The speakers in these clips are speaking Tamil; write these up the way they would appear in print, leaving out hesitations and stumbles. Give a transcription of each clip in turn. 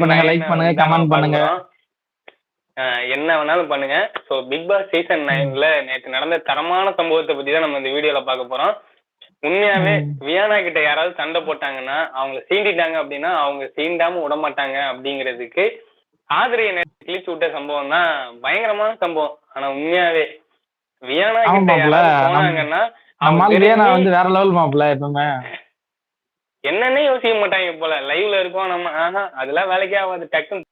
பண்ணுங்க, நான் என்ன லைக் பண்ணுங்க, இதான் நம்ம கமெண்ட் பார்க்க பண்ணுங்க. போறோம். என்ன வேணாலும் பண்ணுங்க. ஸோ பிக் பாஸ் சீசன் ம். 9ல நேற்று நடந்த தரமான சம்பவத்தை பத்தி தான் நம்ம இந்த வீடியோல பார்க்க போறோம். உண்மையாவே ம். வியானா கிட்ட யாராவது சண்டை போட்டாங்கன்னா அவங்க சீண்டிட்டாங்க அப்படின்னா அவங்க சீண்டாம விட மாட்டாங்க அப்படிங்கிறதுக்கு ஆதிரையை நேற்று கிழிச்சு விட்ட சம்பவம் தான் பயங்கரமான சம்பவம். ஆனா உண்மையாவே வியானா ஆமா கிட்ட மாப்ள. யாராவது நம் போனாங்கன்னா அவங்க நம்மால் வியனா தெரிஞ்சு வந்து வேற லெவல் மாப்ள எப்பவுமே. என்னன்னே யோசிக்க மாட்டாங்க போல. லைவ்ல இருக்கோம் நம்ம, அதெல்லாம் வேலைக்கே ஆகாது, டக்குன்னு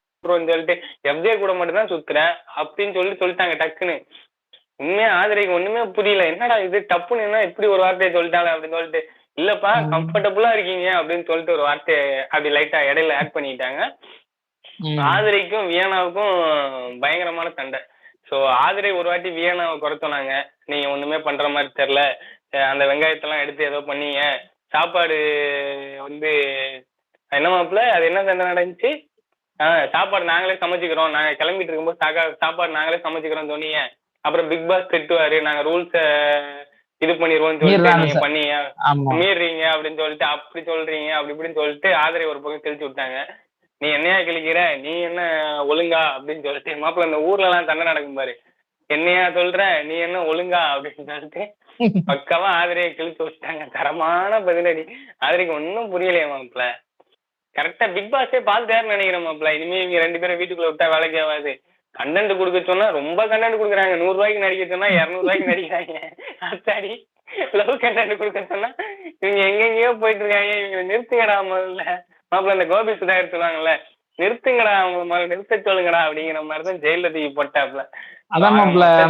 சொல்லிட்டு எஃப்ஜே கூட மட்டும் தான் சுத்துறேன் அப்படின்னு சொல்லிட்டாங்க டக்குன்னு. உண்மையா ஆதிரைக்கு ஒண்ணுமே புரியல, என்னடா இது டப்புன்னு என்ன இப்படி ஒரு வார்த்தையை சொல்லிட்டாங்க அப்படின்னு சொல்லிட்டு. இல்லப்பா ம். கம்ஃபர்டபுளா இருக்கீங்க அப்படின்னு சொல்லிட்டு ஒரு வார்த்தையை அப்படி லைட்டா இடையில ஆட் பண்ணிட்டாங்க. ம். ஆதிரைக்கும் வியனாவுக்கும் பயங்கரமான சண்டை. ஸோ ஆதிரை ஒரு வாட்டி வியனாவை குறை சொன்னாங்க, நீங்க ஒண்ணுமே பண்ற மாதிரி தெரியல, அந்த வெங்காயத்தெல்லாம் எடுத்து ஏதோ பண்ணீங்க, சாப்பாடு வந்து என்ன மாப்பிள்ள அது என்ன சண்டை நடந்துச்சு, சாப்பாடு நாங்களே சமைச்சுக்கிறோம், நாங்க கிளம்பிட்டு இருக்கும்போது சாப்பாடு நாங்களே சமைச்சுக்கிறோம் சொன்னீங்க, அப்புறம் பிக் பாஸ் திட்டுவாரு, நாங்க ரூல்ஸ இது பண்ணிடுவோம்னு சொல்லிட்டு மீறான நீங்க பண்ணீங்க, ஆமா. மீறீங்க அப்படின்னு சொல்லிட்டு அப்படி சொல்றீங்க அப்படி இப்படின்னு சொல்லிட்டு ஆதிரை ஒரு பக்கம் கிழிச்சு விட்டாங்க. நீ என்னையா கிழிக்கிற, நீ என்ன ஒழுங்கா அப்படின்னு சொல்லிட்டு மாப்பிள்ள இந்த ஊர்ல எல்லாம் சண்டை நடக்கும் பாரு, என்னையா சொல்ற நீ என்ன ஒழுங்கா அப்படின்னு சொல்லிட்டு பக்காவா ஆதிரையை கிழிச்சு வச்சுட்டாங்க. தரமான பதிலடி. ஆதிரைக்கு ஒன்னும் புரியலையா மாப்பிள்ள. கரெக்டா பிக் பாஸே பார்த்துட்டாருன்னு நினைக்கிறேன் மாப்பிள்ள. இனிமே இவங்க 2 பேரும் வீட்டுக்குள்ள விட்டா வேலைக்கு ஆகாது. கண்டென்ட் கொடுக்க சொன்னா ரொம்ப கண்டென்ட் கொடுக்குறாங்க. 100 ரூபாய்க்கு நடிக்க சொன்னா 200 ரூபாய்க்கு நடிக்கிறாங்க. அத்தாடி லவ் கண்டென்ட் கொடுக்க சொன்னா இவங்க எங்கெங்கயோ போயிட்டு இருக்காங்க. இவங்க நிறுத்துங்கடா முதல்ல. மாப்பிள்ள இந்த கோபி சுதாகர் சொல்லுவாங்கல்ல, நிறுத்துங்கடா அவங்க முதல்ல நிறுத்த சொல்லுங்கடா அப்படிங்கிற மாதிரிதான் ஜெயில தூக்கி போட்டாப்ல. அதான் மாப்ள. மொத்தத்துல